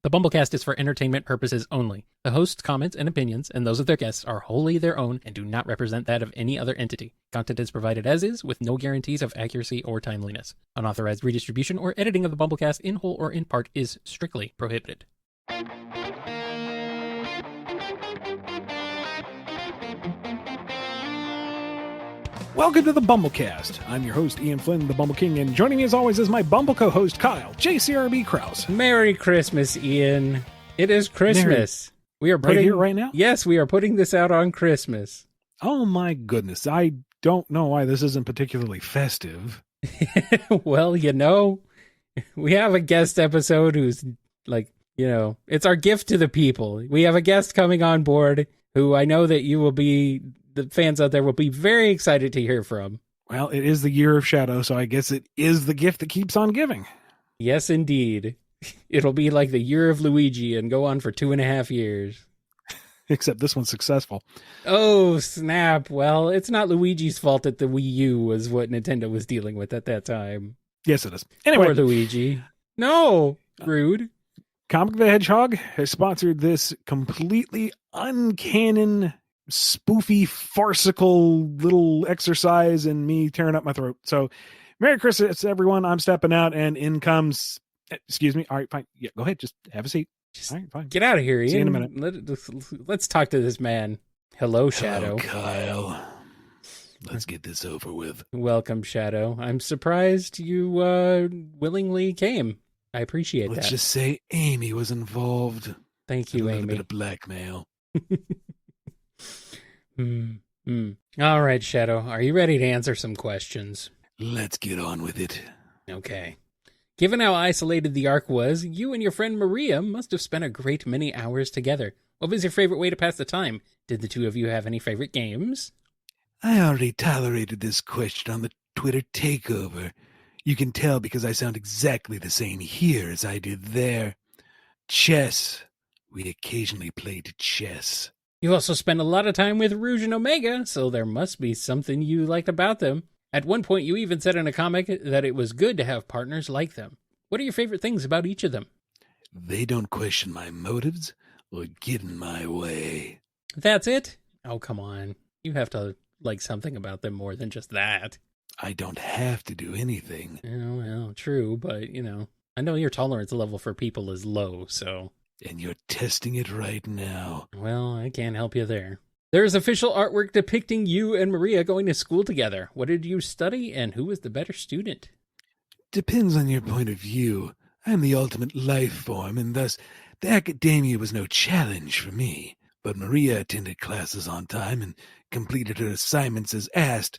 The BumbleKast is for entertainment purposes only. The host's comments and opinions, and those of their guests, are wholly their own and do not represent that of any other entity. Content is provided as is, with no guarantees of accuracy or timeliness. Unauthorized redistribution or editing of the BumbleKast in whole or in part is strictly prohibited. Welcome to the BumbleKast. I'm your host, Ian Flynn, the Bumble King, and joining me as always is my Bumble co-host, Kyle, JCRB Krause. Merry Christmas, Ian. It is Christmas. We are Right here, right now? Yes, we are putting this out on Christmas. Oh my goodness, I don't know why this isn't particularly festive. Well, you know, we have a guest episode who's like, you know, it's our gift to the people. We have a guest coming on board who I know that you will be... the fans out there will be very excited to hear from. Well, it is the year of shadow, so I guess it is the gift that keeps on giving. Yes, indeed. It'll be like the year of Luigi and go on for 2.5 years. Except this one's successful. Oh, snap. Well, it's not Luigi's fault that the Wii U was what Nintendo was dealing with at that time. Yes, it is. Anyway. Poor Luigi. No, rude. Comic the Hedgehog has sponsored this completely uncanon, spoofy, farcical little exercise in me tearing up my throat. So, Merry Christmas, everyone. I'm stepping out, and in comes... Excuse me. All right, fine. Yeah, go ahead. Just have a seat. Just all right, fine. Get out of here, Ian. See you in a minute. Let's talk to this man. Hello, Shadow. Hello, Kyle. Let's get this over with. Welcome, Shadow. I'm surprised you willingly came. I appreciate that. Let's just say Amy was involved. Thank you, a little Amy. bit of blackmail. All right, Shadow. Are you ready to answer some questions? Let's get on with it. Okay. Given how isolated the Ark was, you and your friend Maria must have spent a great many hours together. What was your favorite way to pass the time? Did the two of you have any favorite games? I already tolerated this question on the Twitter takeover. You can tell because I sound exactly the same here as I did there. Chess. We occasionally played chess. You also spent a lot of time with Rouge and Omega, so there must be something you liked about them. At one point, you even said in a comic that it was good to have partners like them. What are your favorite things about each of them? They don't question my motives or get in my way. That's it? Oh, come on. You have to like something about them more than just that. I don't have to do anything. Oh, well, true, but, you know, I know your tolerance level for people is low, so... And you're testing it right now. Well, I can't help you there. There's official artwork depicting you and Maria going to school together. What did you study, and who was the better student? Depends on your point of view. I'm the ultimate life form, and thus the academia was no challenge for me. But Maria attended classes on time and completed her assignments as asked.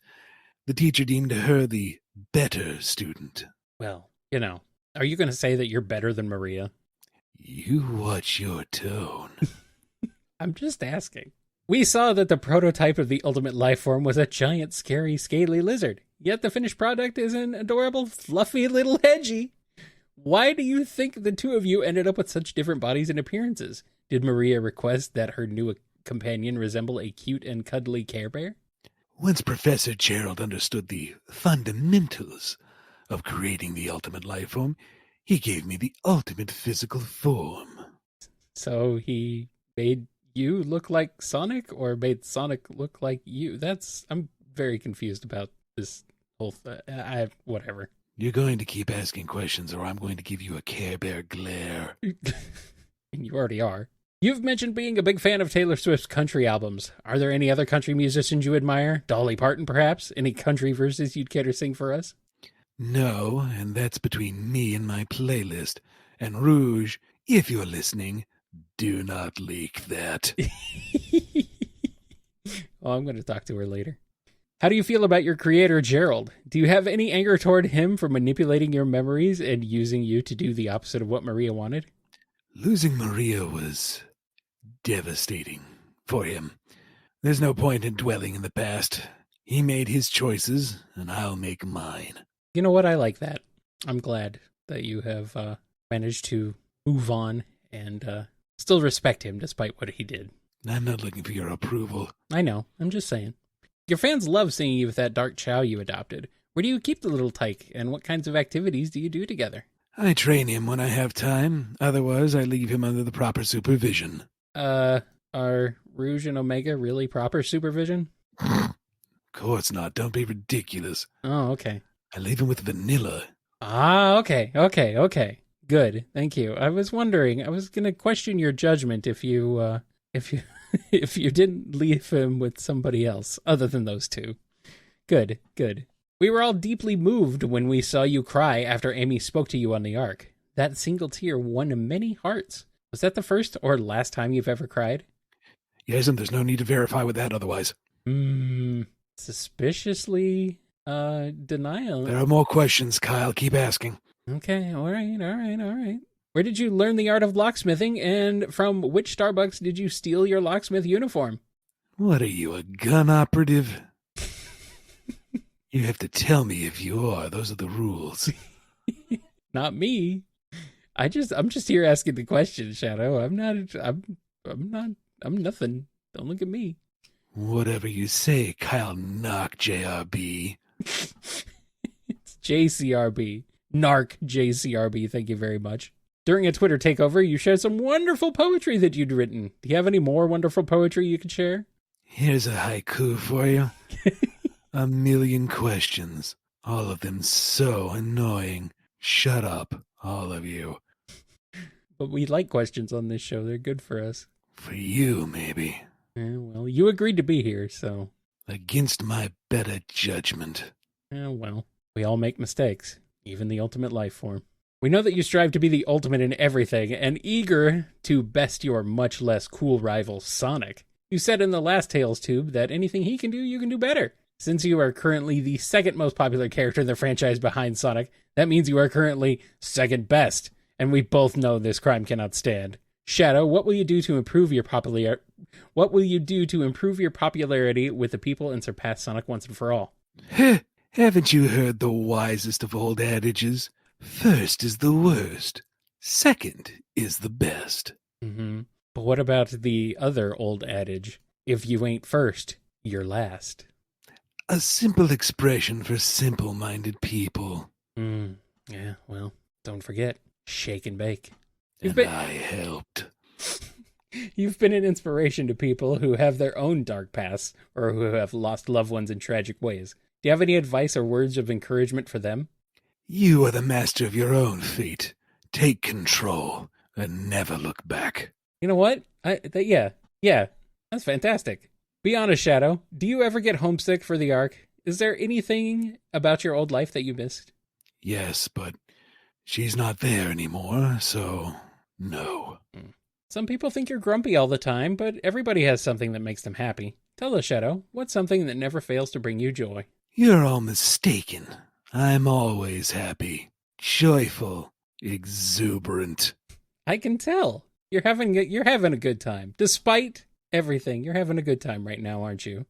The teacher deemed her the better student. Well, you know, are you going to say that you're better than Maria? You watch your tone. I'm just asking. We saw that the prototype of the ultimate life form was a giant, scary, scaly lizard. Yet the finished product is an adorable, fluffy little hedgie. Why do you think the two of you ended up with such different bodies and appearances? Did Maria request that her new companion resemble a cute and cuddly Care Bear? Once Professor Gerald understood the fundamentals of creating the ultimate life form, he gave me the ultimate physical form. So he made you look like Sonic, or made Sonic look like you? I'm very confused about this whole whatever. You're going to keep asking questions, or I'm going to give you a Care Bear glare. And you already are. You've mentioned being a big fan of Taylor Swift's country albums. Are there any other country musicians you admire? Dolly Parton, perhaps? Any country verses you'd care to sing for us? No, and that's between me and my playlist. And Rouge, if you're listening, do not leak that. Oh, I'm going to talk to her later. How do you feel about your creator, Gerald? Do you have any anger toward him for manipulating your memories and using you to do the opposite of what Maria wanted? Losing Maria was devastating for him. There's no point in dwelling in the past. He made his choices, and I'll make mine. You know what? I like that. I'm glad that you have managed to move on and still respect him despite what he did. I'm not looking for your approval. I know. I'm just saying. Your fans love seeing you with that dark chow you adopted. Where do you keep the little tyke, and what kinds of activities do you do together? I train him when I have time. Otherwise, I leave him under the proper supervision. Are Rouge and Omega really proper supervision? Of course not. Don't be ridiculous. Oh, okay. I leave him with Vanilla. Ah, okay. Good, thank you. I was wondering. I was gonna question your judgment if you if you didn't leave him with somebody else other than those two. Good. We were all deeply moved when we saw you cry after Amy spoke to you on the Ark. That single tear won many hearts. Was that the first or last time you've ever cried? Yes, and there's no need to verify with that otherwise. Suspiciously denial. There are more questions, Kyle. Keep asking. Okay, all right. Where did you learn the art of locksmithing, and from which Starbucks did you steal your locksmith uniform? What are you, a gun operative? You have to tell me if you are. Those are the rules. Not me. I'm just here asking the question, Shadow. I'm nothing. Don't look at me. Whatever you say, Kyle Knock JRB. It's JCRB. Narc JCRB, thank you very much. During a Twitter takeover, you shared some wonderful poetry that you'd written. Do you have any more wonderful poetry you could share? Here's a haiku for you. 1,000,000 questions. All of them so annoying. Shut up, all of you. But we like questions on this show. They're good for us. For you, maybe. Yeah, well, you agreed to be here, so... Against my better judgment. Yeah, well, we all make mistakes. Even the ultimate life form. We know that you strive to be the ultimate in everything, and eager to best your much less cool rival, Sonic. You said in the last Tales Tube that anything he can do, you can do better. Since you are currently the second most popular character in the franchise behind Sonic, that means you are currently second best, and we both know this crime cannot stand. Shadow, what will you do to improve your popularity with the people and surpass Sonic once and for all? Haven't you heard the wisest of old adages? First is the worst. Second is the best. Mm-hmm. But what about the other old adage? If you ain't first, you're last. A simple expression for simple-minded people. Yeah, well, don't forget, shake and bake. I helped. You've been an inspiration to people who have their own dark pasts or who have lost loved ones in tragic ways. Do you have any advice or words of encouragement for them? You are the master of your own fate. Take control and never look back. You know what? Yeah, that's fantastic. Be honest, Shadow. Do you ever get homesick for the Ark? Is there anything about your old life that you missed? Yes, but she's not there anymore, so no. Some people think you're grumpy all the time, but everybody has something that makes them happy. Tell us, Shadow, what's something that never fails to bring you joy? You're all mistaken. I'm always happy, joyful, exuberant. I can tell. You're having a good time. Despite everything, you're having a good time right now, aren't you?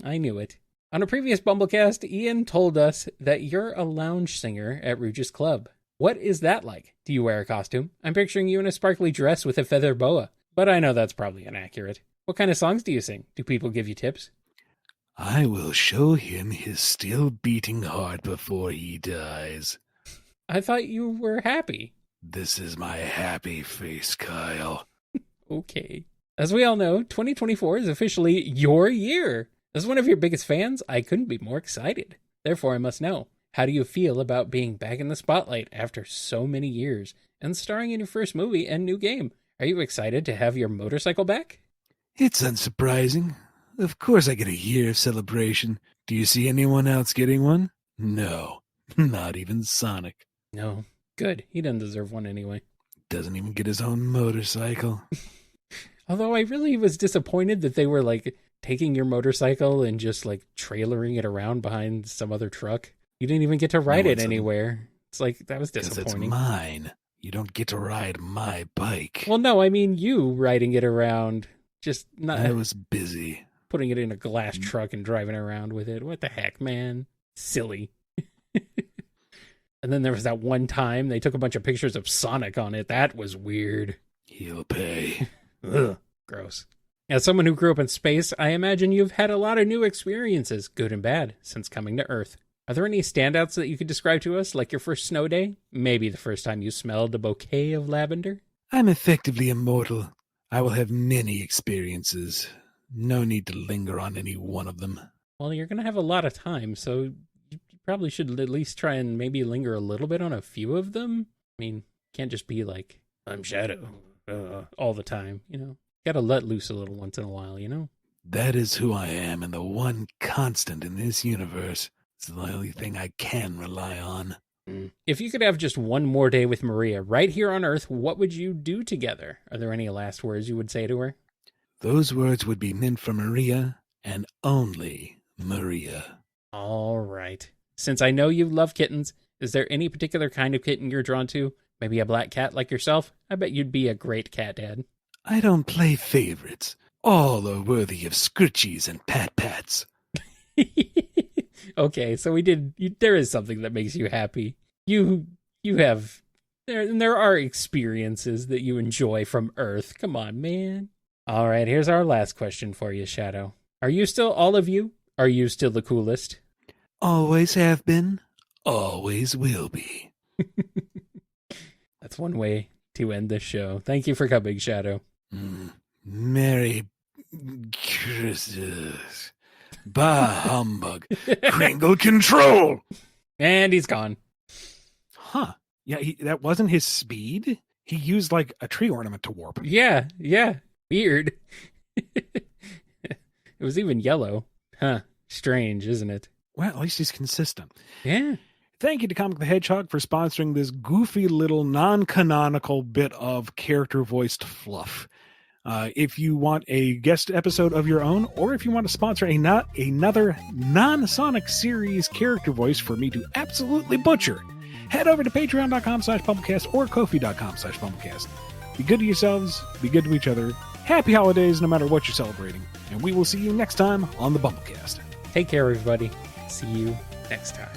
I knew it. On a previous BumbleKast, Ian told us that you're a lounge singer at Rouge's Club. What is that like? Do you wear a costume? I'm picturing you in a sparkly dress with a feather boa, but I know that's probably inaccurate. What kind of songs do you sing? Do people give you tips? I will show him his still beating heart before he dies. I thought you were happy. This is my happy face, Kyle. Okay. As we all know, 2024 is officially your year. As one of your biggest fans, I couldn't be more excited. Therefore, I must know, how do you feel about being back in the spotlight after so many years and starring in your first movie and new game? Are you excited to have your motorcycle back? It's unsurprising. Of course I get a year of celebration. Do you see anyone else getting one? No, not even Sonic. No. Good. He doesn't deserve one anyway. Doesn't even get his own motorcycle. Although I really was disappointed that they were like taking your motorcycle and just like trailering it around behind some other truck. You didn't even get to ride it anywhere. It's like, that was disappointing. It's mine. You don't get to ride my bike. Well, no, I mean you riding it around. Just not. I was busy. Putting it in a glass truck and driving around with it. What the heck, man? Silly. And then there was that one time they took a bunch of pictures of Sonic on it. That was weird. He'll pay. Ugh, gross. As someone who grew up in space, I imagine you've had a lot of new experiences, good and bad, since coming to Earth. Are there any standouts that you could describe to us, like your first snow day? Maybe the first time you smelled a bouquet of lavender? I'm effectively immortal. I will have many experiences. No need to linger on any one of them. Well, you're going to have a lot of time, so you probably should at least try and maybe linger a little bit on a few of them. I mean, can't just be like, I'm Shadow all the time, you know? Gotta let loose a little once in a while, you know? That is who I am, and the one constant in this universe. It's the only thing I can rely on. If you could have just one more day with Maria right here on Earth, what would you do together? Are there any last words you would say to her? Those words would be meant for Maria, and only Maria. All right. Since I know you love kittens, is there any particular kind of kitten you're drawn to? Maybe a black cat like yourself? I bet you'd be a great cat dad. I don't play favorites. All are worthy of scritchies and pat-pats. Okay, so there is something that makes you happy. You have, there are experiences that you enjoy from Earth. Come on, man. All right, here's our last question for you, Shadow. Are you still all of you? Are you still the coolest? Always have been, always will be. That's one way to end this show. Thank you for coming, Shadow. Merry Christmas. Bah humbug. Kringle control. And he's gone. Huh. Yeah, that wasn't his speed. He used like a tree ornament to warp. Yeah. Weird. It was even yellow. Huh. Strange, isn't it? Well, at least he's consistent. Yeah. Thank you to Comic the Hedgehog for sponsoring this goofy little non-canonical bit of character-voiced fluff. If you want a guest episode of your own, or if you want to sponsor another non-Sonic series character voice for me to absolutely butcher, head over to patreon.com/BumbleKast or Ko-fi.com/BumbleKast. Be good to yourselves, be good to each other. Happy holidays no matter what you're celebrating. And we will see you next time on the BumbleKast. Take care, everybody. See you next time.